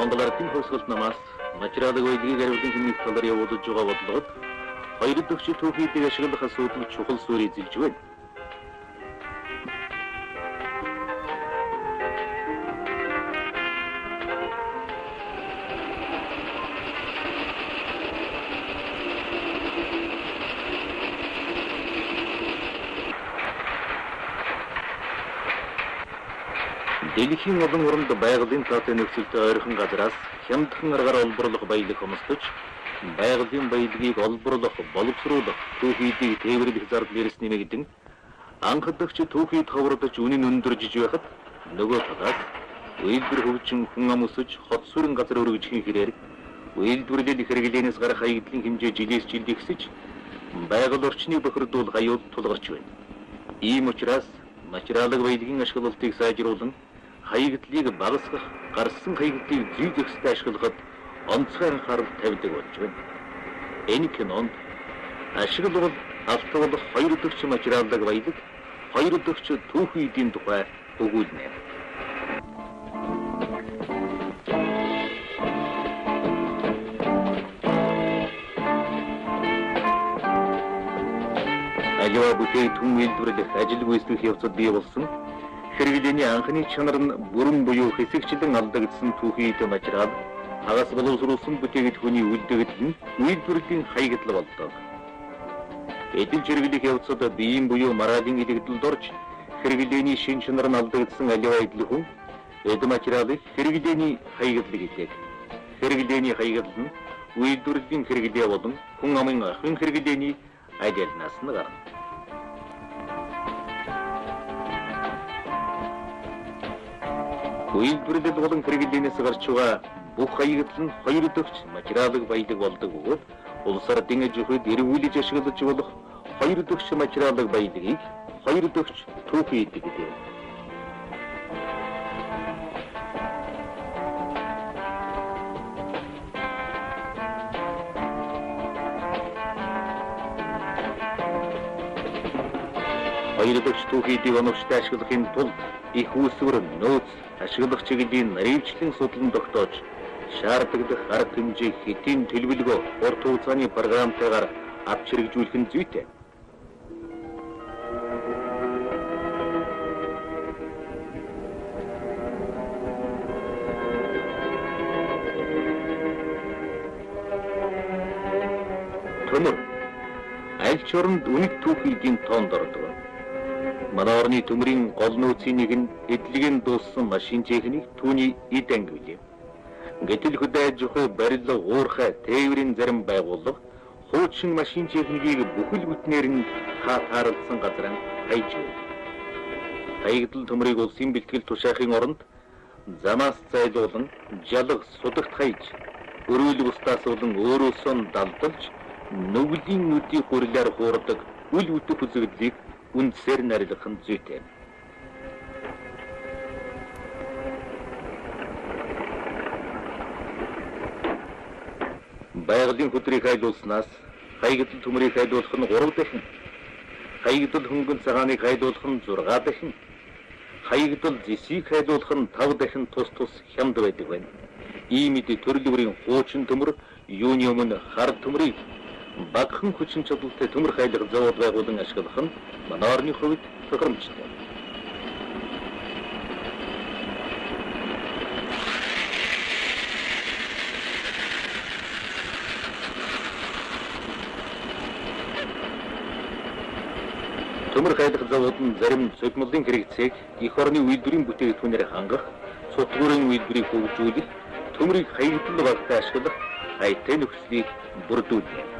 Монгол Ардын хувьсгалт намаас материалын үйлгийг хариулан хэмнэх талаар явуулж байгаа бодлогод хоёр дахь түүхийдийг ашиглах асуудал чухал суурь эзэлж байна. Дэлхийн олон оронд байгалийн таатай нөхцөлд ойрхон газраас хямдхан аргаар олборлох баялаг хомсдож, байгалийн баялагийг олборлох, боловсруулах, түүхийдийг тээвэрлэх зардал ирс нэмэгдэн, анхдагч түүхийд ховордож үнэн өндөржиж байхад нөгөө талаас үйлдвэр хөгжин хүн ам өсөж, хот сүрэн газар өргөжхийн хэрээр үйлдвэрлэл хэрэглэнээс гарах хаягдлын хэмжээ жилээс жилд ихсэж, байгаль орчныг бохирдуул хаюул тулгарч байна. Ийм учраас материалын баялагын ашиглалтыг сайжруулан хаягдлыг багасгах, гарсан хаягдлыг зүй зохистой ашиглахад онцгой анхаарал тавьдаг болж байна. Энэ кинонд ашиглал алдуулах хоёр дахь материалын баялаг, хоёр дахь түүхийдийн тухай өгүүлнэ. Аливаа бүтээгдэхүүн үйлдвэрлэх, ажил гүйцэтгэх явцад бий болсон хэрэглээний анхны чанар нь бүрэн буюу хэсэгчлэн алдагдсан түүхийд материал, хагас боловсруулсан бүтээгдэхүүний үлдэгдэл нь үйлдвэрлэлийн хаягдал болдог. Эдэлж хэрэглэх явцад биеийн буюу мараалын илэгдэлд орж хэрэглээний шин чанар нь алдагдсан аливаа эдэл хүн эд материалыг хэрэглээний хаягдал гэдэг. Хэрэглээний хаягдал нь үйлдвэрлэлийн хэрэглээ болон хүн амын ахын хэрэглээний аль алнаас нь гарна. Үйлдвэрлэл болон хэрэглэнээс гарч байгаа бүх хаягдал нь хоёр дахь материалын баялаг болдог бөгөөд улс ардын аж ахуйд эргүүлж ашиглаж болох хоёр дахь материалын баялагийг хоёр дахь түүхийд гэдэг. Хоёр дахь түүхийдийг оновчтой ашиглахын тулд их үүсвэр нөөц ашиглах чиглэлийн наривчлан судлан тогтоож шаардлагатай арга хэмжээ хэдийн төлөвлөгөө урт хугацааны програмтайгаар авч хэрэгжүүлэх нь зүйтэй. Төмөр аль ч оронд үнэт түүхийдийн тоонд ордог. Манай орны төмрийн гол нөөцийн нэг нь эдлэгийн дууссан машин техник түүний эд анги билээ. Гэтэл хөдөө аж ахуй барил уурхай тээврийн зарим байгууллага хуучин машин техникийг бүхэл бүтнээр нь хаалтарлсан газар хайж байна. Хаягдал төмрийг улсын бэлтгэл тушаахын оронд замаас зайлуулан жалга судагт хайж өрөөлөг устаас болон өөрөөсөө далдалж нүглийн нүдийн хүрлээр хуурдаг үл үтэх үзэгдлийг үндсээр нарилгах нь зүйтэй. Байгалийн хөдрийг хайлуулснаас хаягдал төмрийг хайлуулах нь 3 дахин, хаягдал хөнгөн цагааныг хайлуулах нь 6 дахин, хаягдал зэсийг хайлуулах нь 5 дахин тус хямд байдаг байна. Ийм эд төрөл бүрийн хуучин төмөр юуны өмнө хар төмрийг багахан хүчин чадалтай төмөр хайлах завод байгуулан ашиглах нь манай орны хувьд тохиромжтой. Төмөр хайлах завод нь зарим цогцлолын хэрэгцээг эх орны үйлдвэрийн бүтээгдэхүүнээр хангах, цутгуурын үйлдвэрийг хөгжүүлэх, төмрийг хаягдал багтаа ашиглах хайтай нөхцөлийг бүрдүүлнэ.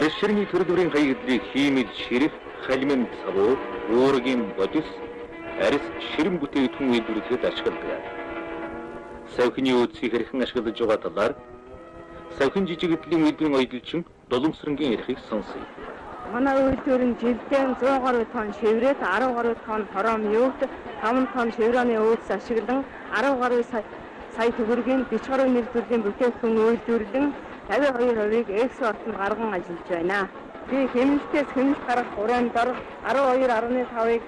Арис ширний төрөл бүрийн хаягдлыг химид ширэх, халимын савуу, уургийн бодис, арис ширэн бүтээгдэхүүн үйлдвэрлэхэд ашигладаг. Савхины өөцийг хэрхэн ашиглаж байгаа талаар савхин жижигдлийн үйлдвэрийн аялалчин Доломсронгийн ярихыг сонсъё. Манай үйлдвэр нь жилдээ 100 гаруй тонн шиврээд 10 гаруй тонн хором юут, 5 тонн шевроны өөц ашиглан 10 гаруй сая төгрөгийн 40 гаруй нэр төрлийн бүтээгдэхүүн үйлдвэрлэн 52%-ийг экспортод гарган ажиллаж байна. Би хэмнэлтээс хэмнэлт гаргах уран дор 12.5-ыг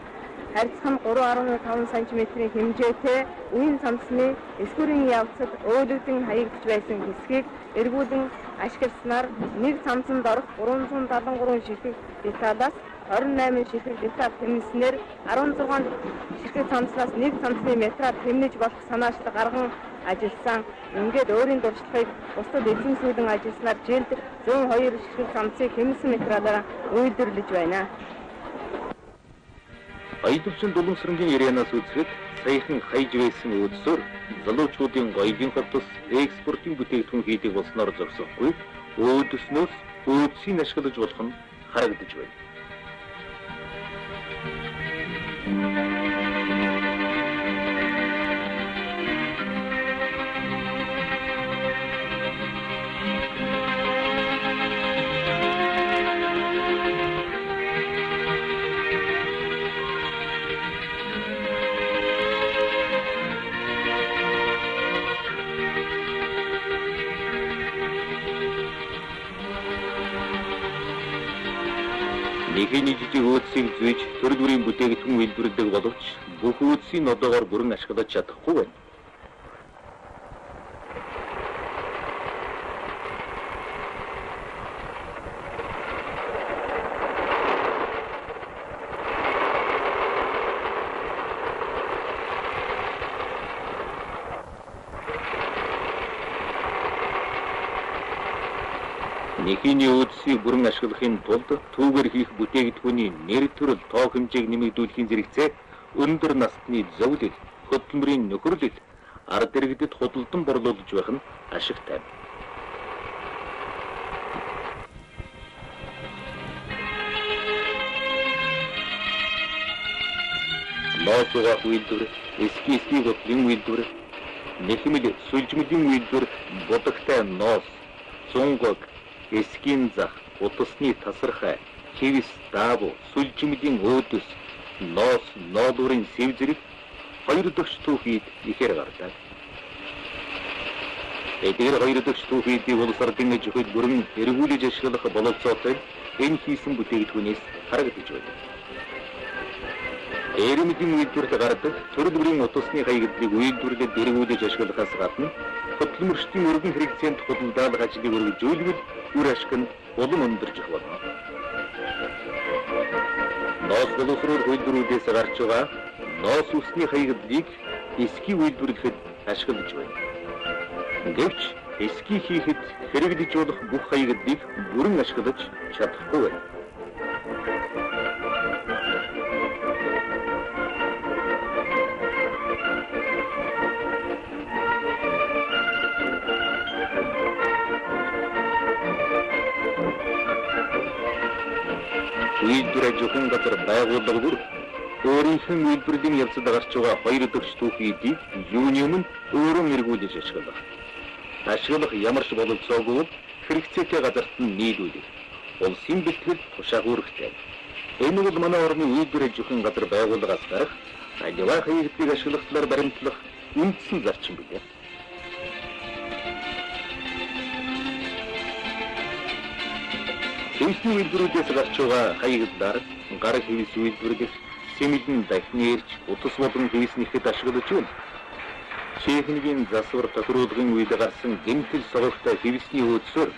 харьцах нь 3.5 см-ийн хэмжээтэй үеийн цамцны эсвэрийн явцад өөлөгдөн хаягдж байсан хэсгийг эргүүлэн ашигласнаар нэг цамцанд орох 373 ширхэг деталаас 28 ширхэг деталь хэмнэснээр 16 ширхэг цамцнаас нэг цамцны метраар хэмнэж болох санаачлаг гарган ажилласан. Ингээд өөрийн дуршлагыг бусдад эзэн сүйдэн ажилласнаар жилд 102 ширхэг цамцыг хэмнэсэн метраараа үйлдвэрлэж байна. Аялалчин Дулуунсрангийн ярианаас үзэхэд саяхан хаяж байсан өөдсөөр залуучуудын гоёлын хавтас экспортын бүтээгдэхүүн хийдэг болсноор зогсохгүй өөдснөөс өөдсийг ашиглаж болох нь харагдаж байна. Нэхэний жижиг өөдсийг зүйж төр бүрийн бүтээгдэхүүн үйлдвэрлэдэг боловч бүх өөдсийг одоогоор бүрэн ашиглаж чадахгүй байна. Нэхэний өөдсийг бүрэн ашиглахын тулд түүгээр хийх бүтээгдэхүүний нэр төрөл тоо хэмжээг нэмэгдүүлэхийн зэрэгцээ өндөр насны зөвлөл, хөдөлмөрийн нөхөрлөл, ард иргэдэд худалдан борлуулж байх нь ашигтай. Ноосуга үйлдвэр, эски бодлын үйлдвэр, нэхмэл сүлжмэлийн үйлдвэр, будагтай ноос, цунгог, эскийн зах, утасны тасархай, хивс, даавуу, сүлжмэлийн өөдөс, ноос, ноодурын сэв зэрэг хоёр дахь түүхийд ихээр гардаг. Эдгээр хоёр дахь түүхийдийг улс ордын аж ахуйд бүрэн эргүүлж ашиглах бололцоотой энэ хийсэн бүтээгдэхүүнээс харагдаж байна. Эрмэдийн үйлдвэрлэл гардаг төрөл бүрийн утасны хаягдлыг үйлдвэрлэлд эргүүлж ашиглахаас гадна хөдөлмөрчдийн өргөн хэрэгцээнд худалдаалах ажлыг өргөжүүлбэл үр ашиг нь улам өндөрж болно. Ноос боловсрол үйлдвэрлэлээс гарч байгаа ноос усны хаягдлыг эски үйлдвэрлэхэд ашиглаж байна. Гэвч эски хийхэд хэрэглэж болох бүх хаягдлыг бүрэн ашиглаж чадахгүй байна. Үйлдвэр аж ахуйн газар байгууллага бүр өөрийнх нь үйлдвэрлэлийн явцад гарч байгаа хоёр дахь түүхийдийг юуны өмнө өөрөө эргүүлж ашиглах. Ашиглах ямар ч бололцоогүй бол хэрэгцээтэй газарт нь нийлүүлэх. Улсын бэлтгэл тушаах үүрэгтэй. Энэ бол манай орны үйлдвэр аж ахуйн газар байгууллагаас гарах аливаа хаягдлыг ашиглахлаар баримтлах үндсэн зарчим билээ. Хэмсний үйлдвэрүүдээс гарч байгаа хаягдлаар гар хивс үйлдвэрлэх, сэмэлэн дахны эрч, утас болон хивснийхэд ашиглаж байна. Чехныгийн засвар тохируулгын үед гарсан гэмтэл согогтой хивсний өөдсөөр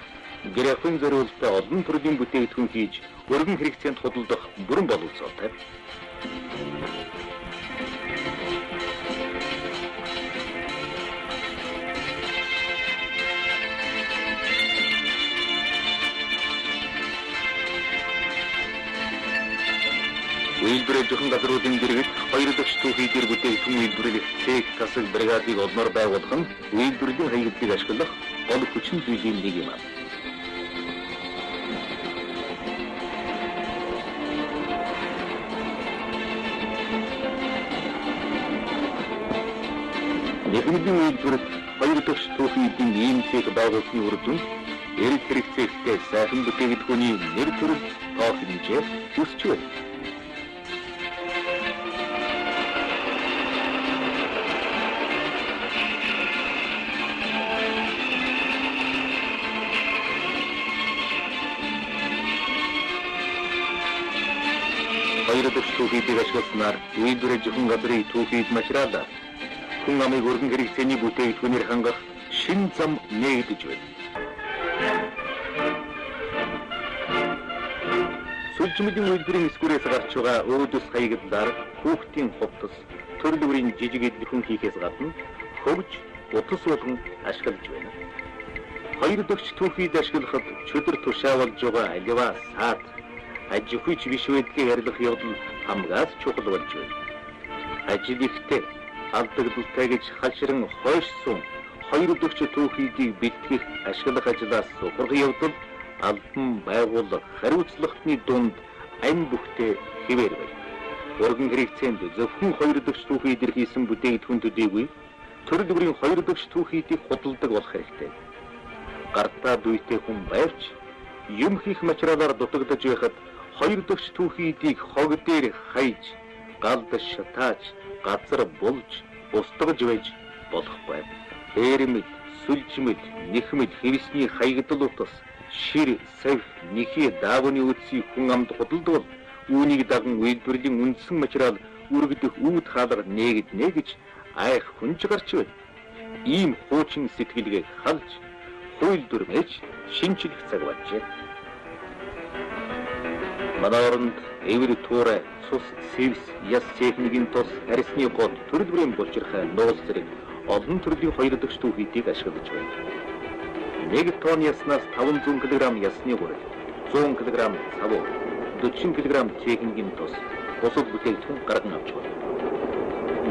гэр ахуйн зориулалтад олон төрлийн бүтээгдэхүүн хийж өргөн хэрэгцээнд худалдах бүрэн бололцоотой. Үйлдвэр аж ахуйн газруудын дэргэд хоёр дахь түүхийдээр бүтээгдэхүүн үйлдвэрлэх цех тасаг бригадыг олноор байгуулах нь үйлдвэрлэлийн хаягдлыг ашиглах гол хүчин зүйлийн нэг юм. Нэхмэдийн үйлдвэрт хоёр дахь түүхийдийн ийм цех байгуулсны үр дүн эрэг хэрэгцээтэй сайхан бүтээгдэхүүний нэр төрөл тоо хэмжээ өсч байна. хоёр дахь түүхийдийг ашигласнаар үйлдвэрээ зөвхөн газрыг түүхийд материалаар хүн амыг өргөн хэрэгцээний бүтээгдэхүүнээр хангах шин зам нээгдэж байна. Сүлжмэлийн үйлдвэрийн эсгүүрээс гарч байгаа өөдөс хаягдлаар хүүхдийн хувцас, төрөл бүрийн жижиг эдлхэн хийхээс гадна хөвж, утас болгон ашиглаж байна. Хоёр дахь түүхийд ашиглахад чөдөр тушаавалж байгаа аливаа саад, аж ахуйч биш байдгийг арилгах явдал хамгаас чухал болж байна. Ажил ихтэй, алдагдaltaй гэж хаширан хойшсон хоёр дахь түүхийдийг бэлтгэх ашиглах ажлаас сухарх явдал албан байгууллага хариуцлагатны дунд ань бүхтэй хэвээр байна. Өргөн хэрэгцээнд зөвхөн хоёр дахь түүхийдээр хийсэн бүтээгдэхүүн төдийгүй төрөл бүрийн хоёр дахь түүхийдийг худалдаг болох хэрэгтэй. Гартаа дүйтэй хүн байвч юм хийх материалаар дутагдж байхад хоёр дахь түүхийдийг хог дээр хайж, галд шатааж, газар булж, устгаж байж болохгүй. Эрмэд, сүлжмэд, нэхмэд хэвсний хаягдал утас шир, сав, нэхий, даавны үтсийг хүн амд худалдвал үүнийг даган үйлдвэрлэлийн үндсэн материал үргдэх үүд хаалга нээгднэ гэж айх хүнж гарч байна. Ийм хуучин сэтгэлгээг халж, хууль дүрмэж шинжлэх цаг болжээ. Манай оронд эвэр туурай, цус, сэвс, яс техникийн тус, харьсны гол, төрөл бүрийн булчирхай, нуус зэрэг олон төрлийн хоёр дахь түүхийдийг ашиглаж байна. 1 тонн яснаас 500 кг ясны гурил, 100 кг савуу, 40 кг техникийн тус, бусад бүтээгдэхүүн гарган авч байна.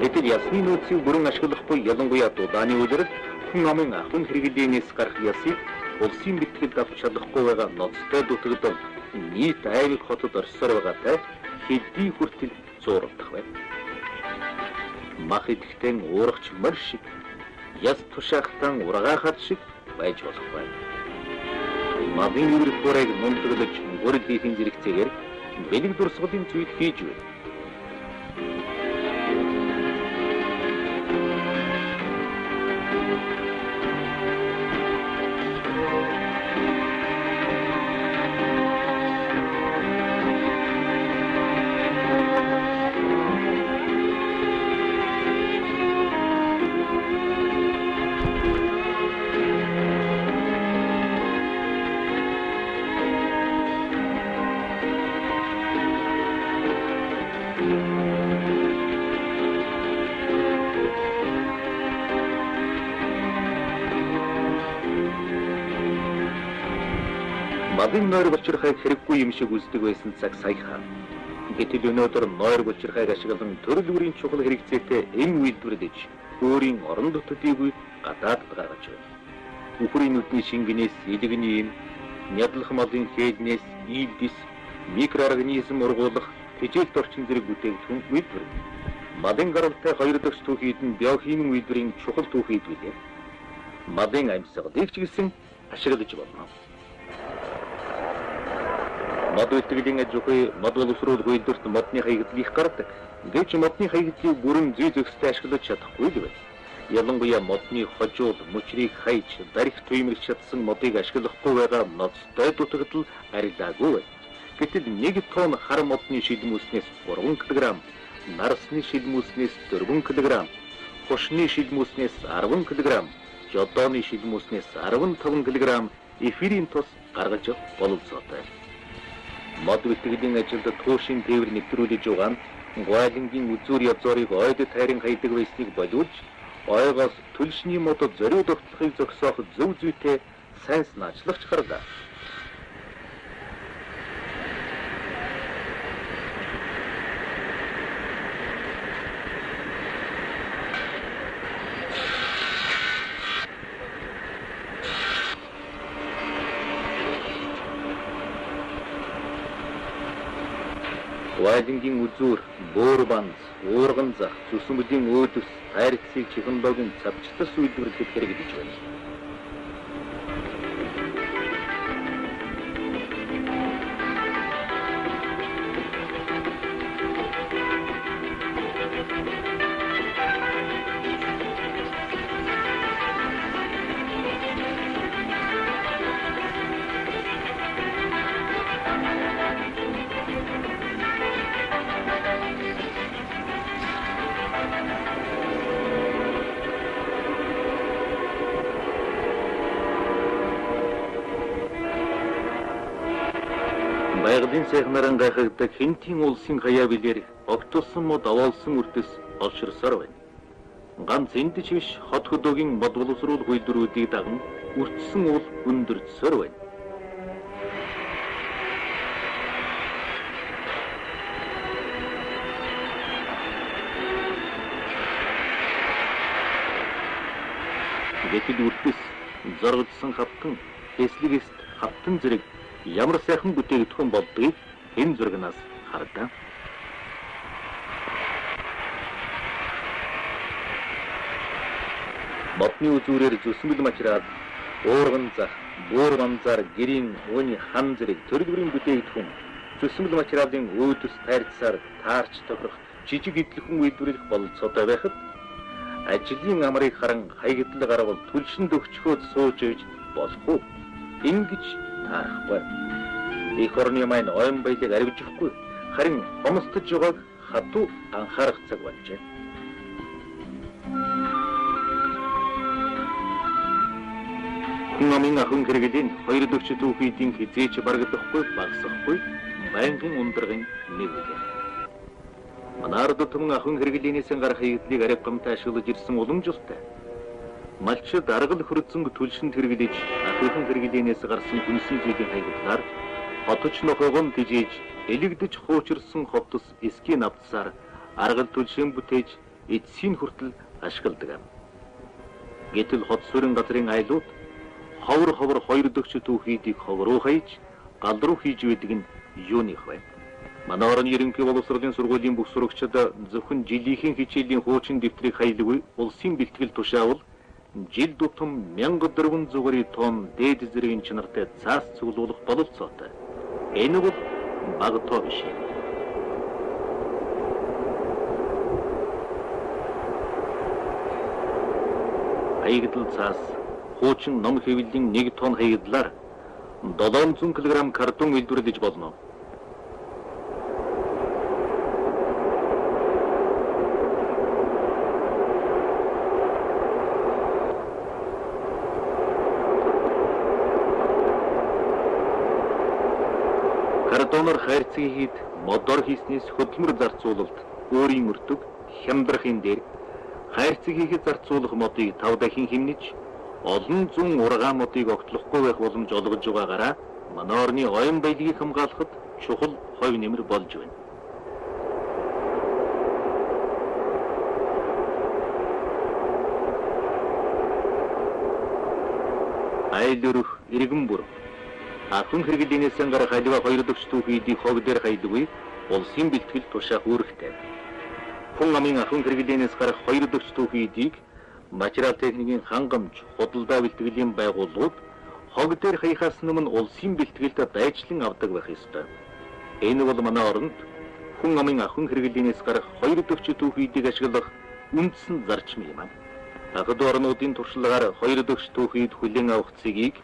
Гэтэл ясны нөөцийг бүрэн ашиглахгүй ялангуяа дудааны үйлрэл хүн амын ахын хэрэглээнээс гарах ясыг улсын бэлтгэл авч чадахгүй байгаа ноцтой дутагдал нийт аймаг хотод орсоор байгаатай хэдий хүртэл зуурдах байна. Мах идэхтэн уургач мөр шиг, яс тушаахтан ургаахад шиг байж болох байна. Мадын үрэг бүрэг мундаглаж гурил хийхин зэрэгцээгээр бэлэг дурсгалын зүйл хийж байна. Мадын нойр булчирхайг хэрэггүй юм шиг үздэг байсан цаг саяхан. Гэтэл өнөөдөр нойр булчирхайг ашиглан төрөл бүрийн чухал хэрэгцээтэй эм үйлдвэрлэж өөрийн орон нутгийгүй гадаадд гаргаж байна. Үхрийн нүдний шингэнээс илэгний эм, нядлах малын хээлнээс ийдис, микроорганизм ургуулах, тэжээлт орчин зэрэг бүтээгдэхүүн үйлдвэрлэв. Мадын гаралтай хоёр дахь түүхийд нь биохимийн үйлдвэрийн чухал түүхийд билээ. Мадын амьсгалыг ч гэсэн ашиглаж болно. Мод үйлдвэрлэлийн аж ахуй, мод боловсруулах үйлдвэрт модны хаягдлыг гаргадаг. Гэвч модны хаягдлыг бүрэн зүй зохистой ашиглаж чадахгүй л байна. Ялангуяа модны хожууд, мөчрийг хайж, барих туймэрч чадсан модыг ашиглахгүй байгаа ноцтой дутагдал арилаагүй байна. Гэтэл 1 тонн хар модны шилмүүснээс 3 кг, нарсны шилмүүснээс 4 кг, хушны шилмүүснээс 10 кг, жодооны шилмүүснээс 15 кг эфирийн тус гаргаж боловсроотой. Мод бэлтгэлийн ажилд туушийн тээвэр нэвтрүүлж байгаа нь гуайлангийн үзүүр язуурыг ойд тайран хайдаг байсныг боловч ойгоос түлшний модод зориуд тогтолцохыг зогсоох зөв зүйтэй сайн санаачлагч гарлаа. Гуайлангийн үзүүр, бөөр банз, уурган зах, зүсмэлийн өөдөс, хайрцгийг технологийн цавчлас үйлдвэрлэлд хэрэглэж байна. Байгалийн сайхнараа гайхагдаг хинтийн улсын хаяа билээр огтулсан мод овоолсон үрдэс олширсаар байна. Ганц энд ч биш хот хөдөөгийн мод боловсруул үйлдвэрүүдийг даган үрдсэн уул өндөрцсөр байна. Гэтэл үрдэс зоргодсон хавтан эслэгээс хавтан зэрэг ямар сайхан бүтээгдэхүүн болдгийг энэ зургаас хардаа. Модны үзүүрээр зүсмэл мачраад уурган зах, буур ганзаар гэрийн өөний хан зэрэг төрөлбөрийн бүтээгдэхүүн зүсмэл мачраалын өөдөс тайрцсаар таарч тохирох жижиг идэлхэн үйлдвэрлэх бололцоотой байхад ажлын амрыг харан хаягдлаг аргал түлшинд өгчхөөд сууж ээж болохгүй. Ингэж таарахгүй. Их орны маань ойн баялаг арвижихгүй харин хомстож байгааг хатуу анхаарах цаг болжээ. Хүн амын ахын хэрэглийн хоёр дөгч түүхийдийн хизээч барагдахгүй багасахгүй байнгын ундрагын нэг үлээ. Манард түмэн ахын хэрэглийнээс гарах хаягдлыг ариг гамтай ашиглаж ирсэн уламжлалтай. Малчид аргал хөрцөнг түлшинд хэрэглэж ахын хэрэглийнээс гарсан хүнсэн зүйлийн хаягдлаар хотч нохоогон тижээж элэгдэж хуучирсан ховтос эскийн авцсаар аргал түлшин бүтээж эцсийн хүртэл ашигладаг. Гэтэл хот сүрэн газрын айлууд ховор хоёр дөгч түүхийдийг хов руу хаяж гал руу хийж байдаг нь юуных вэ? Манай орны ерөнхий боловсролын сургуулийн бүх сурагчид зөвхөн жилийнхэн хичээлийн хуучин дэвтрийг хаягдаггүй улсын бэлтгэл тушаавал жил тутам 1400 тонн дээд зэргийн чанартай цаас цуглуулах бололцоотой. Энэ бол бага тоо биш. Хаягдл цаас хуучин ном хэвлэлийн 1 тонн хаягдлаар 700 кг картон үйлдвэрлэж болно. Картоноор хайрцгийг хийд модоор хийснээс хөдөлмөр зарцуулалт өөрийн өртөг хямдрахын дээр хайрцгийг хийхэд зарцуулах модыг 5 дахин хэмнэж олон зуун ургаан модыг огтлохгүй байх боломж олгож байгаагаараа манай орны ойн баялагийг хамгаалахад чухал хувь нэмэр болж байна. Айлөрөх иргэн бүр ахын хэрэглийнээс гарах аливаа хоёр дөгч түүхийдийг хог дээр хаягдаггүй улсын бэлтгэл тушаах үүрэгтэй. Хүн амын ахын хэрэглийнээс гарах хоёр дөгч түүхийдийг материал техникийн хангамж худалдаа бэлтгэлийн байгууллагууд хог дээр хаягахаас өмнө улсын бэлтгэлд байжлан авдаг байх ёстой. Энэ бол манай оронд хүн амын ахын хэрэглийнээс гарах хоёр дөгч түүхийдийг ашиглах үндсэн зарчим юм. Ахад орнуудын туршлагаар хоёр дөгч түүхийд хүлээн авах цэгийг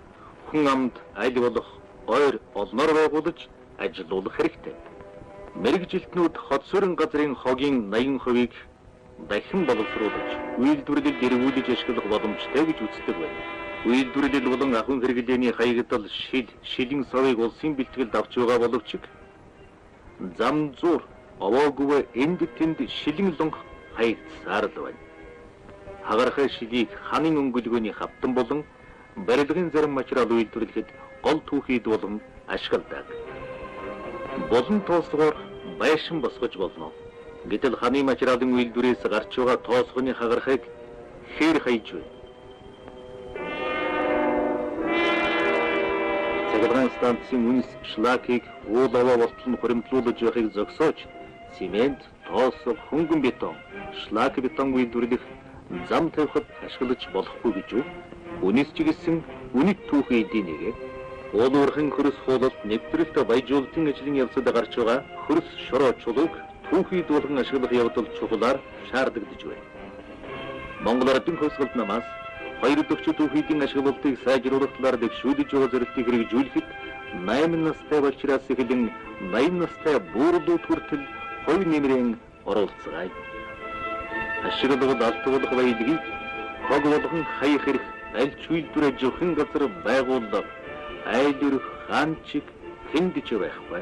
хүн амд аль болох ойр олноор байгуулж ажилуулах хэрэгтэй. Мэргэжилтнүүд хот сүрэн газрын хогийн 80%-ийг дахин боловсруулж, үйлдвэрлэлд эргүүлж ашиглах боломжтой гэж үздэг байна. Үйлдвэрлэл болон ахын хэрэглээний хаягдал шилэн савыг улсын бэлтгэлд авч байгаа боловч зам зур овоогүйе энд тэнд шилэн лонх хаягдсаар л байна. Хагарахай шилийг ханын өнгөлгөөний хавтан болон барилгын зарим материал үйлдвэрлэхэд гол түүхийд болон ашигладаг. Болон тоосгоор байшин босгож болно. Гэтэл ханы материалын үйлдвэрээс гарч байгаа тоосгоны хагарахыг хээр хайж байна. Цагаан станцын үнэс шлакийг уул аваа болтол нь хуримтлуулж явахыг зогсоож, цемент, тоосго, хөнгөн бетон, шлак бетон үйлдвэрлэх зам тавихад ашиглаж болохгүй гэж үү? Үнэс ч гэсэн үнэт түүхийдийн нэг. Уулуурхан хөрс хуулалт нэвтрэлт баяжуулалтын ажлын явцад гарч байгаа хөрс шороо чулууг түүхийд болгон ашиглах явдал чухлаар шаардагдж байна. Монгол Ардын хөлсгөлд намаас хоёр дөгч түүхийдийн ашиглалтыг сайжруулах талаар дэвшүүлж байгаа зорилтыг хэрэгжүүлэхэд 8 настай болчраас эхлэн 80 настай буурлууд хүртэл хувь нэмрэн оролцгаая. Ашиглах алтгуулах баялагийг хог болгон хаях хэрэг аль ч үйлдвэрээ зөвхөн газар байгууллага айлөрөх хаанчиг тэнд ч байхгүй.